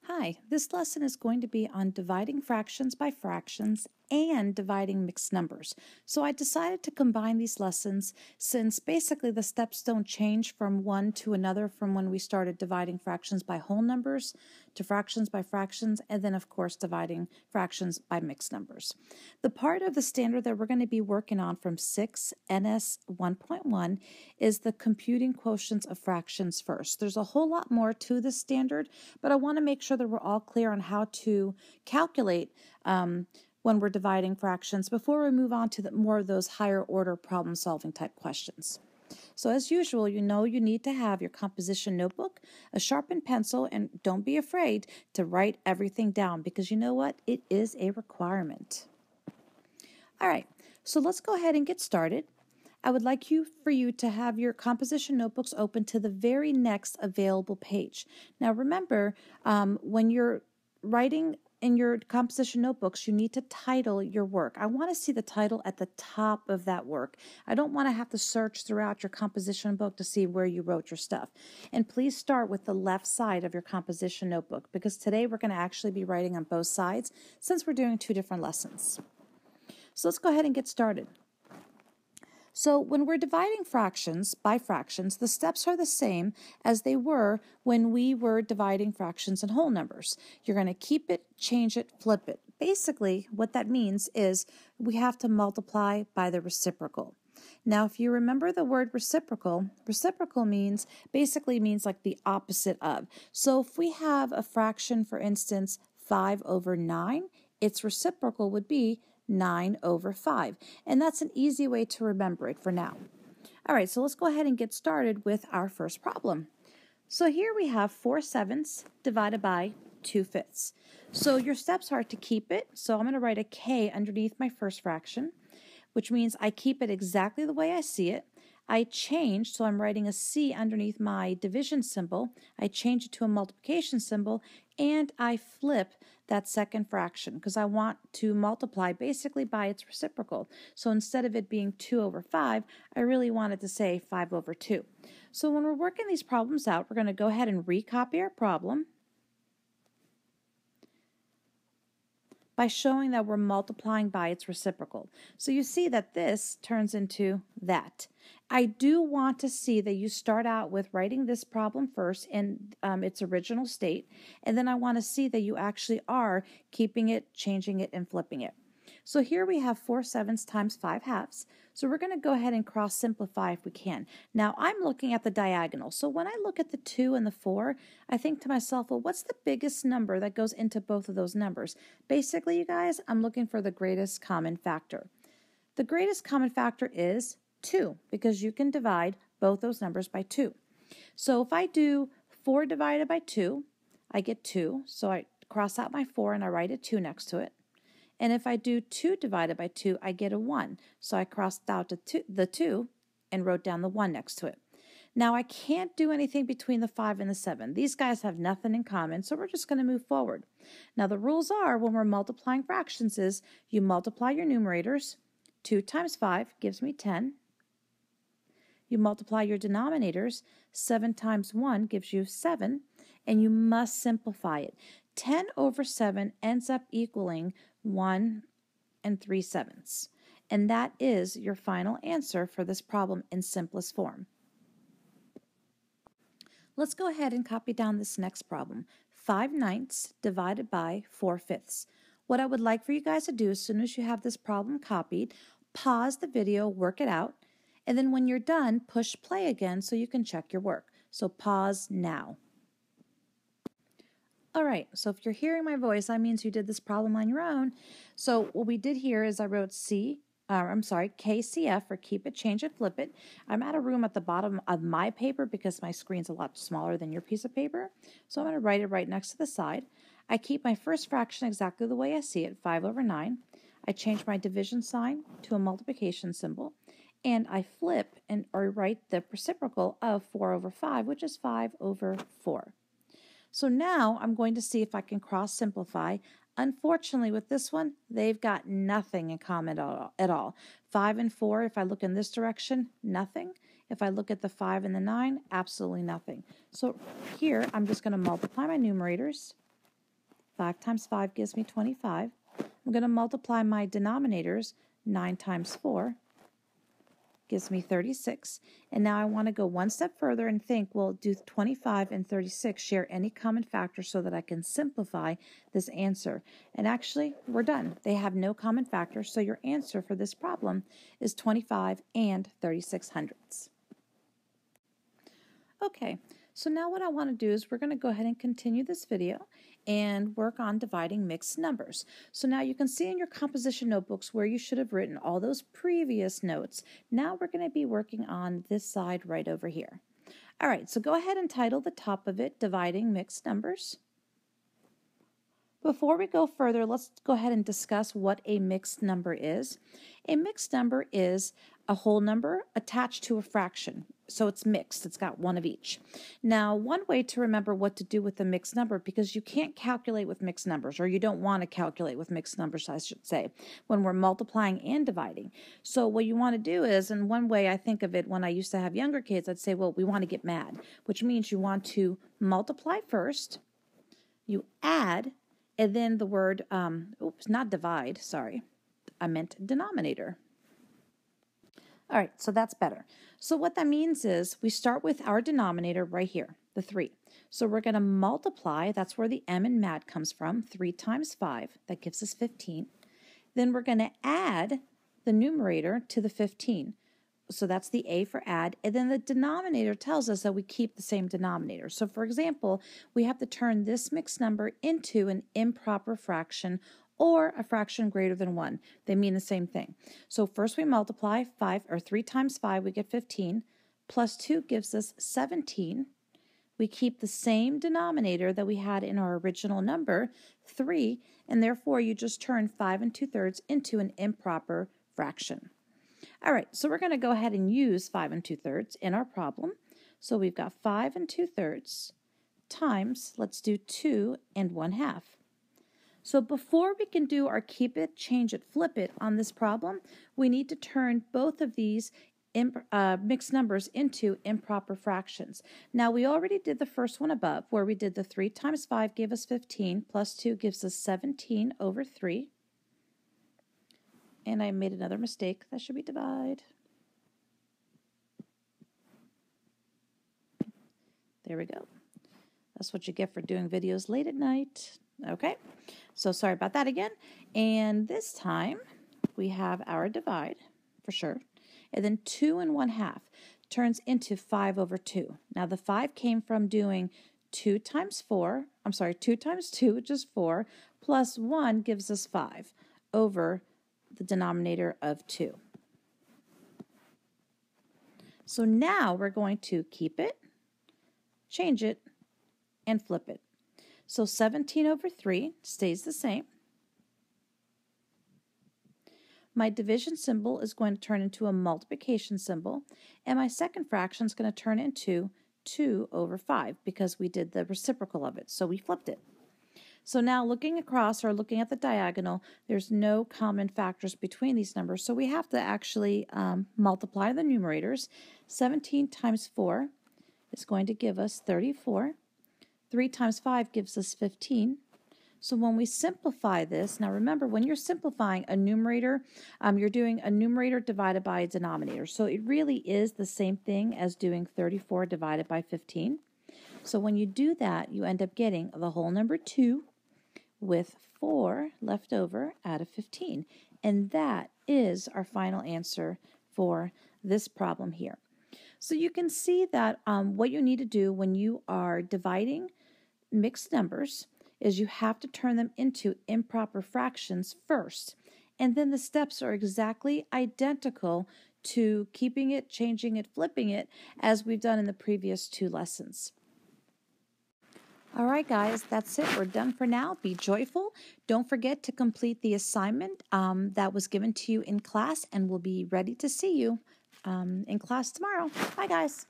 Hi, this lesson is going to be on dividing fractions by fractions and dividing mixed numbers. So I decided to combine these lessons since basically the steps don't change from one to another from when we started dividing fractions by whole numbers to fractions by fractions, and then of course dividing fractions by mixed numbers. The part of the standard that we're going to be working on from 6 NS 1.1 is the computing quotients of fractions first. There's a whole lot more to this standard, but I want to make sure that we're all clear on how to calculate when we're dividing fractions before we move on to more of those higher order problem solving type questions. So as usual, you know you need to have your composition notebook, a sharpened pencil, and don't be afraid to write everything down because you know what? It is a requirement. All right, so let's go ahead and get started. I would like for you to have your composition notebooks open to the very next available page. Now remember, when you're writing in your composition notebooks, you need to title your work. I want to see the title at the top of that work. I don't want to have to search throughout your composition book to see where you wrote your stuff. And please start with the left side of your composition notebook because today we're going to actually be writing on both sides since we're doing two different lessons. So let's go ahead and get started. So when we're dividing fractions by fractions, the steps are the same as they were when we were dividing fractions in whole numbers. You're going to keep it, change it, flip it. Basically, what that means is we have to multiply by the reciprocal. Now, if you remember the word reciprocal, basically means like the opposite of. So if we have a fraction, for instance, 5/9, its reciprocal would be 9/5. And that's an easy way to remember it for now. All right, so let's go ahead and get started with our first problem. So here we have 4/7 divided by 2/5. So your steps are to keep it. So I'm going to write a K underneath my first fraction, which means I keep it exactly the way I see it. I change, so I'm writing a C underneath my division symbol. I change it to a multiplication symbol, and I flip that second fraction because I want to multiply basically by its reciprocal. So instead of it being 2/5, I really wanted to say 5/2. So when we're working these problems out, we're going to go ahead and recopy our problem by showing that we're multiplying by its reciprocal. So you see that this turns into that. I do want to see that you start out with writing this problem first in its original state, and then I want to see that you actually are keeping it, changing it, and flipping it. So here we have 4/7 times 5/2. So we're going to go ahead and cross simplify if we can. Now I'm looking at the diagonal. So when I look at the 2 and the 4, I think to myself, well, what's the biggest number that goes into both of those numbers? Basically, you guys, I'm looking for the greatest common factor. The greatest common factor is 2 because you can divide both those numbers by 2. So if I do 4 divided by 2, I get 2. So I cross out my 4 and I write a 2 next to it. And if I do 2 divided by 2, I get a 1. So I crossed out the 2 and wrote down the 1 next to it. Now I can't do anything between the 5 and the 7. These guys have nothing in common, so we're just going to move forward. Now the rules are when we're multiplying fractions is you multiply your numerators. 2 times 5 gives me 10. You multiply your denominators. 7 times 1 gives you 7, and you must simplify it. 10/7 ends up equaling 1 3/7. And that is your final answer for this problem in simplest form. Let's go ahead and copy down this next problem. 5/9 divided by 4/5. What I would like for you guys to do as soon as you have this problem copied, pause the video, work it out, and then when you're done, push play again so you can check your work. So pause now. All right, so if you're hearing my voice, that means you did this problem on your own. So what we did here is I wrote KCF for keep it, change it, flip it. I'm out of room at the bottom of my paper because my screen's a lot smaller than your piece of paper. So I'm going to write it right next to the side. I keep my first fraction exactly the way I see it, 5/9. I change my division sign to a multiplication symbol. And I flip or write the reciprocal of 4/5, which is 5/4. So now I'm going to see if I can cross simplify. Unfortunately, with this one, they've got nothing in common at all. 5 and 4, if I look in this direction, nothing. If I look at the 5 and the 9, absolutely nothing. So here, I'm just going to multiply my numerators. 5 times 5 gives me 25. I'm going to multiply my denominators. 9 times 4 gives me 36. And now I want to go one step further and think, well, do 25 and 36 share any common factor so that I can simplify this answer? And actually, we're done. They have no common factor, so your answer for this problem is 25 and 36 hundredths. Okay, so now what I want to do is we're going to go ahead and continue this video and work on dividing mixed numbers. So now you can see in your composition notebooks where you should have written all those previous notes. Now we're going to be working on this side right over here. All right, so go ahead and title the top of it, Dividing Mixed Numbers. Before we go further, let's go ahead and discuss what a mixed number is. A mixed number is a whole number attached to a fraction. So it's mixed. It's got one of each. Now, one way to remember what to do with a mixed number, because you can't calculate with mixed numbers, or you don't want to calculate with mixed numbers, I should say, when we're multiplying and dividing. So what you want to do is, and one way I think of it when I used to have younger kids, I'd say, well, we want to get mad, which means you want to multiply first, you add, and then the word, not divide, sorry, I meant denominator. All right, so that's better. So what that means is we start with our denominator right here, the 3. So we're going to multiply, that's where the m in mad comes from, 3 times 5, that gives us 15. Then we're going to add the numerator to the 15. So that's the A for add, and then the denominator tells us that we keep the same denominator. So for example, we have to turn this mixed number into an improper fraction or a fraction greater than 1. They mean the same thing. So first we multiply 3 times 5, we get 15, plus 2 gives us 17. We keep the same denominator that we had in our original number, 3, and therefore you just turn 5 2/3 into an improper fraction. All right, so we're going to go ahead and use 5 2/3 in our problem. So we've got 5 2/3 times, let's do 2 1/2. So before we can do our keep it, change it, flip it on this problem, we need to turn both of these mixed numbers into improper fractions. Now we already did the first one above where we did the 3 times 5 gave us 15 plus 2 gives us 17 over 3. And I made another mistake. That should be divide. There we go. That's what you get for doing videos late at night. Okay, so sorry about that again. And this time we have our divide for sure. And then 2 1/2 turns into 5 over 2. Now the 5 came from doing 2 times 2, which is 4, plus 1 gives us 5 over the denominator of 2. So now we're going to keep it, change it, and flip it. So 17 over 3 stays the same. My division symbol is going to turn into a multiplication symbol, and my second fraction is going to turn into 2 over 5 because we did the reciprocal of it, so we flipped it. So now looking across or looking at the diagonal, there's no common factors between these numbers, so we have to actually multiply the numerators. 17 times 4 is going to give us 34. 3 times 5 gives us 15. So when we simplify this, now remember when you're simplifying a numerator, you're doing a numerator divided by a denominator. So it really is the same thing as doing 34 divided by 15. So when you do that, you end up getting the whole number 2 with 4 left over out of 15. And that is our final answer for this problem here. So you can see that what you need to do when you are dividing mixed numbers is you have to turn them into improper fractions first. And then the steps are exactly identical to keeping it, changing it, flipping it, as we've done in the previous 2 lessons. All right, guys, that's it. We're done for now. Be joyful. Don't forget to complete the assignment that was given to you in class, and we'll be ready to see you in class tomorrow. Bye, guys.